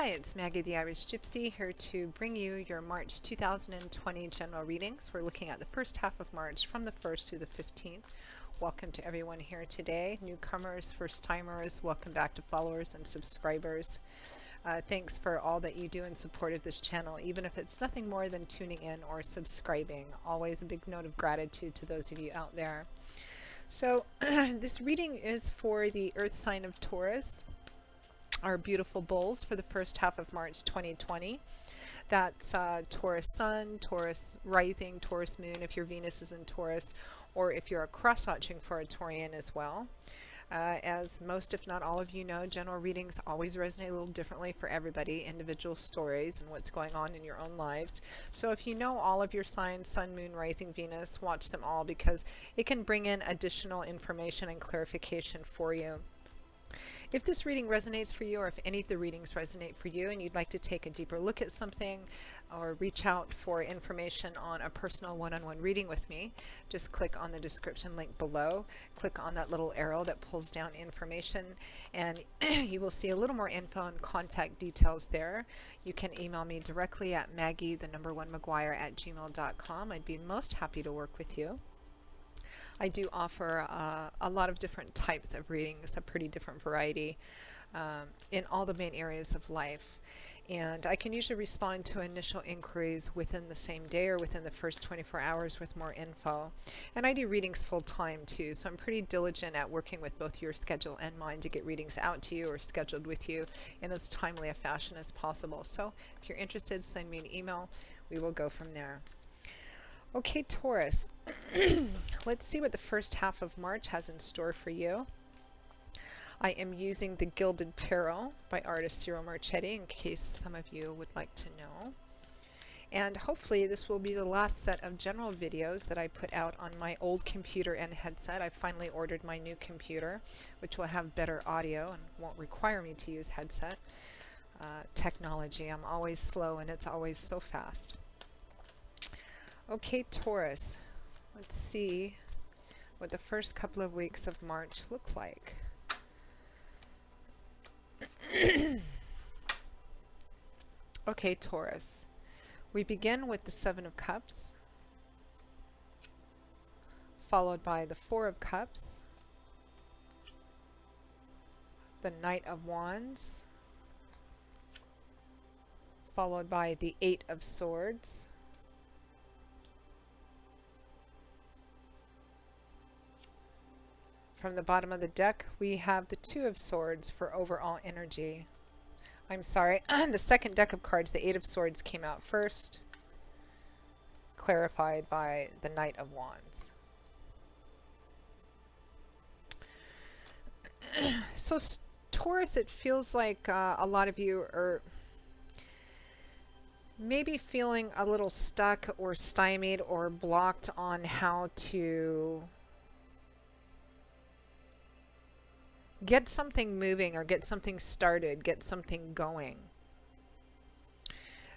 Hi, it's Maggie the Irish Gypsy here to bring you your March 2020 general readings. We're looking at the first half of March from the 1st through the 15th. Welcome to everyone here today. Newcomers, first-timers, welcome back to followers and subscribers. Thanks for all that you do in support of this channel, even if it's nothing more than tuning in or subscribing. Always a big note of gratitude to those of you out there. So this reading is for the Earth sign of Taurus, our beautiful bulls for the first half of March 2020. That's Taurus Sun, Taurus Rising, Taurus Moon if your Venus is in Taurus, or if you're a cross-watching for a Taurian as well. As most, if not all of you know, general readings always resonate a little differently for everybody, individual stories and what's going on in your own lives. So if you know all of your signs, Sun, Moon, Rising, Venus, watch them all because it can bring in additional information and clarification for you. If this reading resonates for you, or if any of the readings resonate for you and you'd like to take a deeper look at something or reach out for information on a personal one-on-one reading with me, just click on the description link below. Click on that little arrow that pulls down information and you will see a little more info and contact details there. You can email me directly at maggie1mcguire@gmail.com. I'd be most happy to work with you. I do offer a lot of different types of readings, a pretty different variety in all the main areas of life. And I can usually respond to initial inquiries within the same day or within the first 24 hours with more info. And I do readings full time too, so I'm pretty diligent at working with both your schedule and mine to get readings out to you or scheduled with you in as timely a fashion as possible. So if you're interested, send me an email. We will go from there. Okay, Taurus, let's see what the first half of March has in store for you. I am using the Gilded Tarot by artist Cyril Marchetti in case some of you would like to know. And hopefully this will be the last set of general videos that I put out on my old computer and headset. I finally ordered my new computer, which will have better audio and won't require me to use headset technology. I'm always slow and it's always so fast. Okay, Taurus, let's see what the first couple of weeks of March look like. Okay, Taurus, we begin with the Seven of Cups, followed by the Four of Cups, the Knight of Wands, followed by the Eight of Swords, from the bottom of the deck, we have the Two of Swords for overall energy. I'm sorry, the second deck of cards, the Eight of Swords, came out first, clarified by the Knight of Wands. So, Taurus, it feels like a lot of you are maybe feeling a little stuck or stymied or blocked on how to get something moving or get something started, get something going.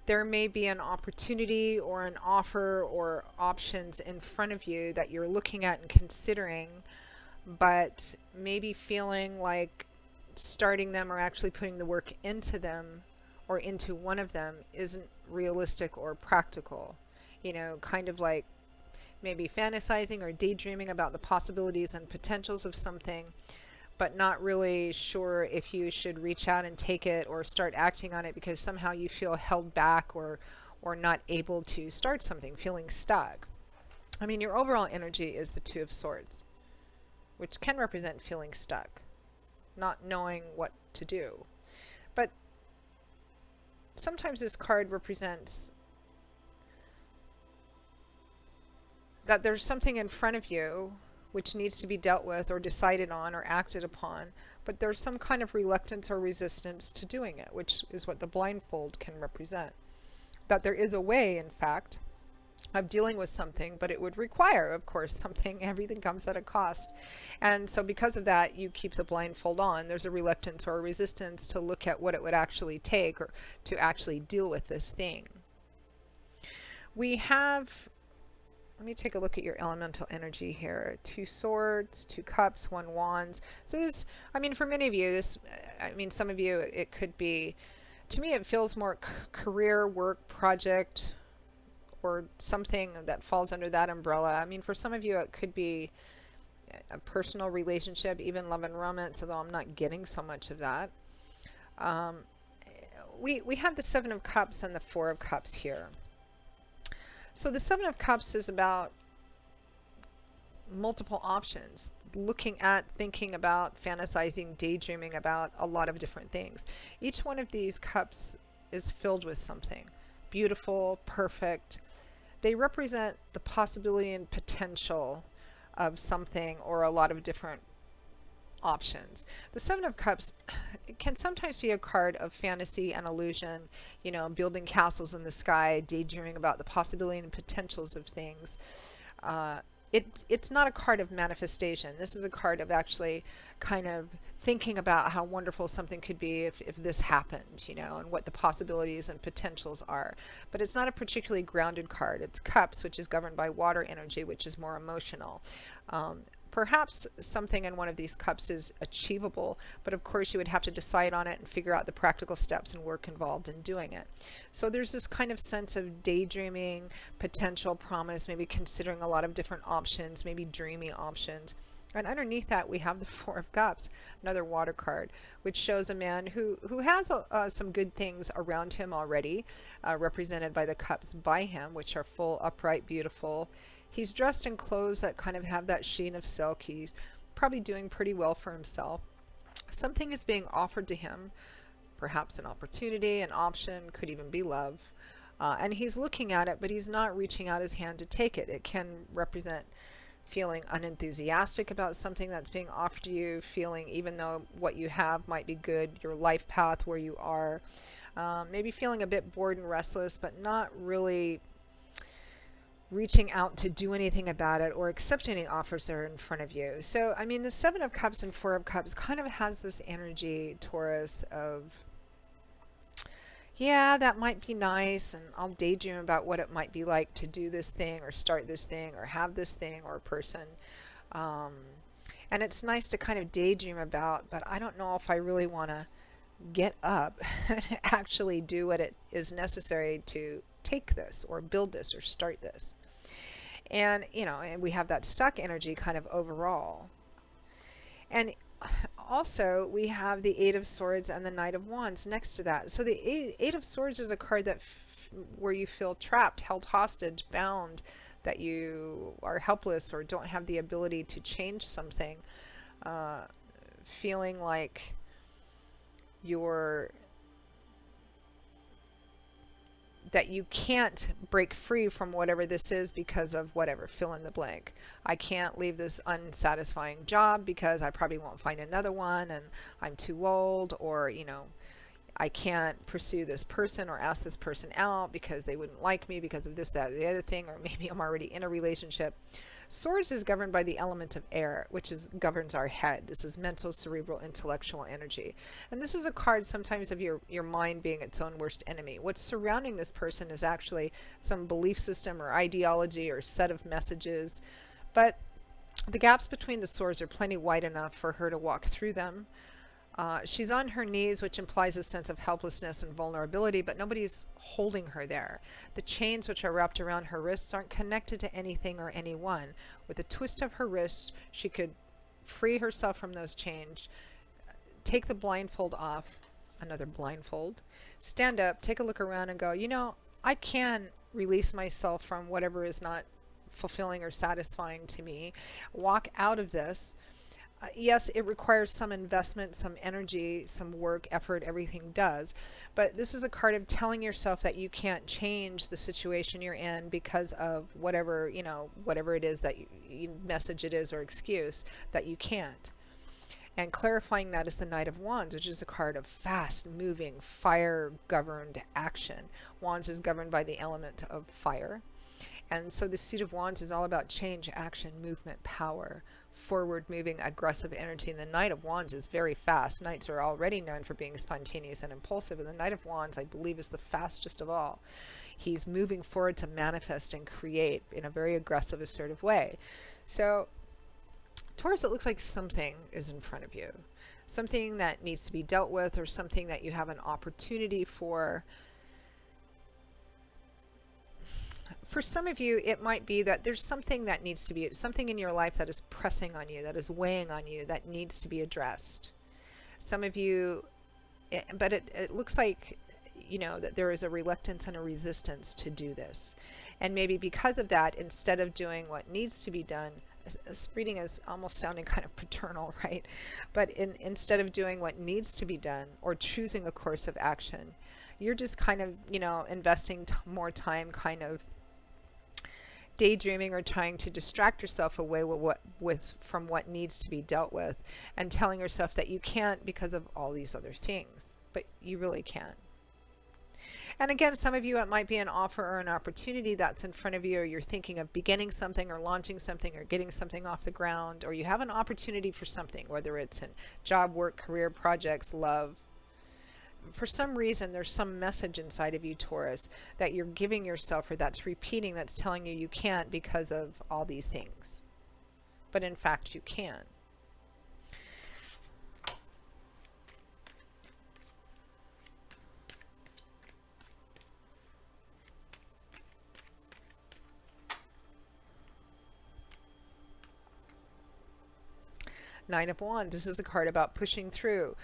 There may be an opportunity or an offer or options in front of you that you're looking at and considering, but maybe feeling like starting them or actually putting the work into them or into one of them isn't realistic or practical. You know, kind of like maybe fantasizing or daydreaming about the possibilities and potentials of something, but not really sure if you should reach out and take it or start acting on it because somehow you feel held back or not able to start something, feeling stuck. I mean, your overall energy is the Two of Swords, which can represent feeling stuck, not knowing what to do. But sometimes this card represents that there's something in front of you which needs to be dealt with or decided on or acted upon, but there's some kind of reluctance or resistance to doing it, which is what the blindfold can represent. That there is a way, in fact, of dealing with something, but it would require, of course, something. Everything comes at a cost. And so because of that, you keep the blindfold on. There's a reluctance or a resistance to look at what it would actually take or to actually deal with this thing. We have, let me take a look at your elemental energy here. Two swords, two cups, one wands. So this, I mean, for many of you, this, I mean, some of you, it could be To me, it feels more career, work, project, or something that falls under that umbrella. I mean, for some of you, it could be a personal relationship, even love and romance, although I'm not getting so much of that. Um, we have the Seven of Cups and the Four of Cups here. So the Seven of Cups is about multiple options, looking at, thinking about, fantasizing, daydreaming about a lot of different things. Each one of these cups is filled with something beautiful, perfect. They represent the possibility and potential of something or a lot of different options. The Seven of Cups can sometimes be a card of fantasy and illusion, you know, building castles in the sky, daydreaming about the possibility and potentials of things. It's not a card of manifestation. This is a card of actually kind of thinking about how wonderful something could be if this happened, you know, and what the possibilities and potentials are. But it's not a particularly grounded card. It's Cups, which is governed by water energy, which is more emotional. Perhaps something in one of these cups is achievable, but of course you would have to decide on it and figure out the practical steps and work involved in doing it. So there's this kind of sense of daydreaming, potential, promise, maybe considering a lot of different options, maybe dreamy options. And underneath that we have the Four of Cups, another water card, which shows a man who has some good things around him already, represented by the cups by him, which are full, upright, beautiful. He's dressed in clothes that kind of have that sheen of silk. He's probably doing pretty well for himself. Something is being offered to him, perhaps an opportunity, an option, could even be love. And he's looking at it, but he's not reaching out his hand to take it. It can represent feeling unenthusiastic about something that's being offered to you, feeling even though what you have might be good, your life path where you are, maybe feeling a bit bored and restless, but not really reaching out to do anything about it or accept any offers that are in front of you. So, I mean, the Seven of Cups and Four of Cups kind of has this energy, Taurus, of, yeah, that might be nice, and I'll daydream about what it might be like to do this thing or start this thing or have this thing or person. And it's nice to kind of daydream about, but I don't know if I really want to get up and actually do what it is necessary to take this or build this or start this. And, you know, and we have that stuck energy kind of overall. And also we have the Eight of Swords and the Knight of Wands next to that. So the Eight of Swords is a card that where you feel trapped, held hostage, bound, that you are helpless or don't have the ability to change something, feeling like that you can't break free from whatever this is because of whatever, fill in the blank. I can't leave this unsatisfying job because I probably won't find another one and I'm too old, or, you know, I can't pursue this person or ask this person out because they wouldn't like me because of this, that, or the other thing, or maybe I'm already in a relationship. Swords is governed by the element of air, which governs our head. This is mental, cerebral, intellectual energy. And this is a card sometimes of your mind being its own worst enemy. What's surrounding this person is actually some belief system or ideology or set of messages. But the gaps between the swords are plenty wide enough for her to walk through them. She's on her knees, which implies a sense of helplessness and vulnerability, but nobody's holding her there. The chains which are wrapped around her wrists aren't connected to anything or anyone. With a twist of her wrist, she could free herself from those chains, take the blindfold off, another blindfold, stand up, take a look around and go, you know, I can release myself from whatever is not fulfilling or satisfying to me, walk out of this. Yes, it requires some investment, some energy, some work, effort, everything does. But this is a card of telling yourself that you can't change the situation you're in because of whatever, you know, whatever it is that message it is or excuse, that you can't. And clarifying that is the Knight of Wands, which is a card of fast-moving, fire-governed action. Wands is governed by the element of fire. And so the Suit of Wands is all about change, action, movement, power, forward-moving, aggressive energy. And the Knight of Wands is very fast. Knights are already known for being spontaneous and impulsive, and the Knight of Wands, I believe, is the fastest of all. He's moving forward to manifest and create in a very aggressive, assertive way. So, Taurus, it looks like something is in front of you. something that needs to be dealt with, or something that you have an opportunity for. For some of you, it might be that there's something that needs to be, something in your life that is pressing on you, that is weighing on you, that needs to be addressed. Some of you, but it looks like, that there is a reluctance and a resistance to do this. And maybe because of that, instead of doing what needs to be done, this reading is almost sounding kind of paternal, right? But instead of doing what needs to be done or choosing a course of action, you're just kind of, investing more time kind of daydreaming or trying to distract yourself away from what needs to be dealt with, and telling yourself that you can't because of all these other things, but you really can. And again, some of you, it might be an offer or an opportunity that's in front of you, or you're thinking of beginning something or launching something or getting something off the ground, or you have an opportunity for something, whether it's in job, work, career, projects, love. For some reason, there's some message inside of you, Taurus, that you're giving yourself, or that's repeating, that's telling you can't because of all these things. But in fact, you can. Nine of Wands. This is a card about pushing through.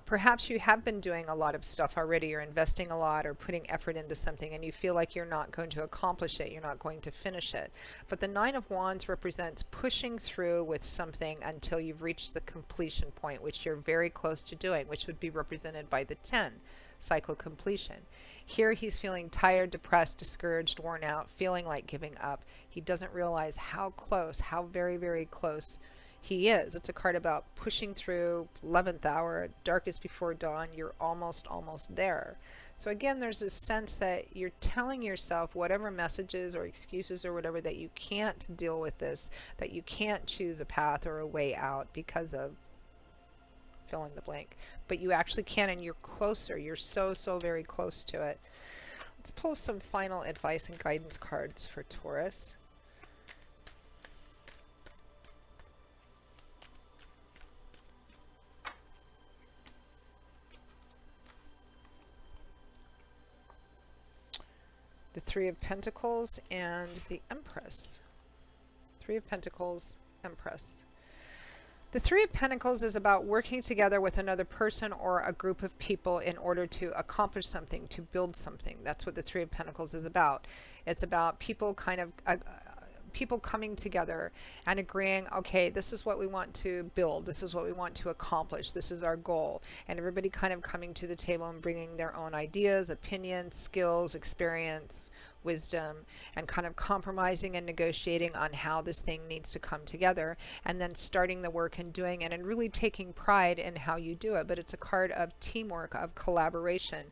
Perhaps you have been doing a lot of stuff already, or investing a lot, or putting effort into something, and you feel like you're not going to accomplish it, you're not going to finish it. But the Nine of Wands represents pushing through with something until you've reached the completion point, which you're very close to doing, which would be represented by the 10, cycle completion. Here he's feeling tired, depressed, discouraged, worn out, feeling like giving up. He doesn't realize how close, how very, very close he is. It's a card about pushing through, 11th hour, darkest before dawn. You're almost there. So again, there's this sense that you're telling yourself whatever messages or excuses or whatever, that you can't deal with this, that you can't choose a path or a way out because of fill in the blank. But you actually can, and you're closer. You're so very close to it. Let's pull some final advice and guidance cards for Taurus. The Three of Pentacles and the Empress. Three of Pentacles, Empress. The Three of Pentacles is about working together with another person or a group of people in order to accomplish something, to build something. That's what the Three of Pentacles is about. It's about people people coming together and agreeing, okay, this is what we want to build, this is what we want to accomplish, this is our goal, and everybody kind of coming to the table and bringing their own ideas, opinions, skills, experience, wisdom, and kind of compromising and negotiating on how this thing needs to come together, and then starting the work and doing it, and really taking pride in how you do it. But it's a card of teamwork, of collaboration.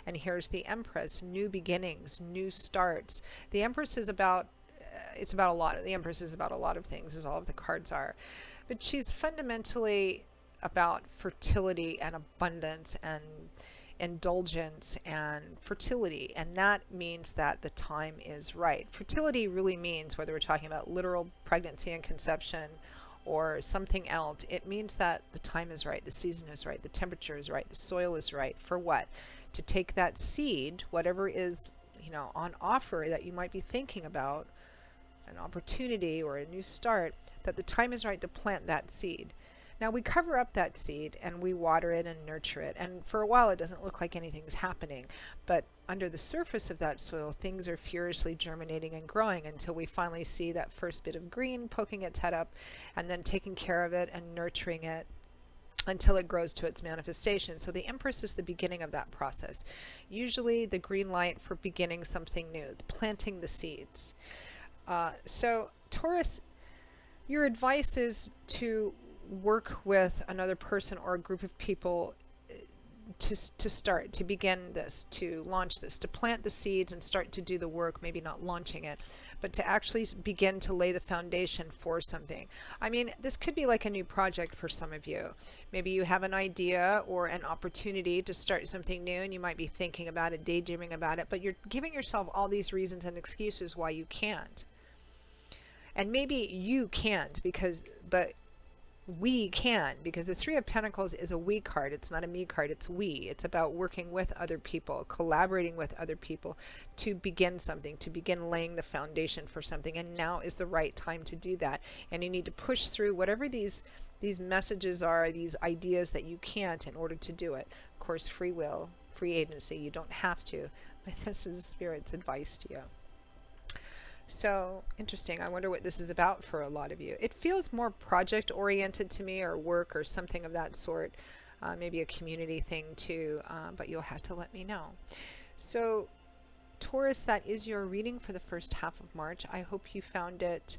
And here's the Empress, new beginnings, new starts. The Empress is about the Empress is about a lot of things, as all of the cards are. But she's fundamentally about fertility and abundance and indulgence and fertility. And that means that the time is right. Fertility really means, whether we're talking about literal pregnancy and conception or something else, it means that the time is right, the season is right, the temperature is right, the soil is right. For what? To take that seed, whatever is, on offer that you might be thinking about, an opportunity or a new start, that the time is right to plant that seed. Now we cover up that seed and we water it and nurture it, and for a while it doesn't look like anything's happening, but under the surface of that soil things are furiously germinating and growing until we finally see that first bit of green poking its head up, and then taking care of it and nurturing it until it grows to its manifestation. So the Empress is the beginning of that process, usually the green light for beginning something new, planting the seeds. So Taurus, your advice is to work with another person or a group of people to begin this, to launch this, to plant the seeds and start to do the work, maybe not launching it, but to actually begin to lay the foundation for something. I mean, this could be like a new project for some of you. Maybe you have an idea or an opportunity to start something new, and you might be thinking about it, daydreaming about it, but you're giving yourself all these reasons and excuses why you can't. And maybe you can't but we can, because the Three of Pentacles is a we card. It's not a me card, it's we. It's about working with other people, collaborating with other people to begin something, to begin laying the foundation for something. And now is the right time to do that. And you need to push through whatever these messages are, these ideas that you can't, in order to do it. Of course, free will, free agency, you don't have to, but this is Spirit's advice to you. So interesting. I wonder what this is about for a lot of you. It feels more project oriented to me, or work, or something of that sort. Maybe a community thing too, but you'll have to let me know. So Taurus, that is your reading for the first half of March. I hope you found it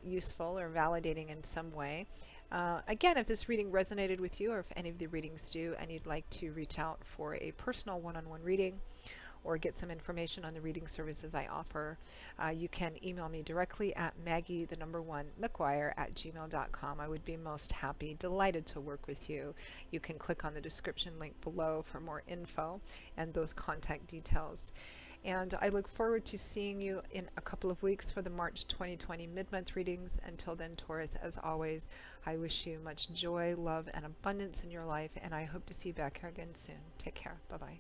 useful or validating in some way. Again, if this reading resonated with you, or if any of the readings do, and you'd like to reach out for a personal one-on-one reading, or get some information on the reading services I offer, you can email me directly at Maggie1McGuire@gmail.com. I would be most happy, delighted to work with you. You can click on the description link below for more info and those contact details. And I look forward to seeing you in a couple of weeks for the March 2020 mid-month readings. Until then, Taurus, as always, I wish you much joy, love, and abundance in your life, and I hope to see you back here again soon. Take care. Bye-bye.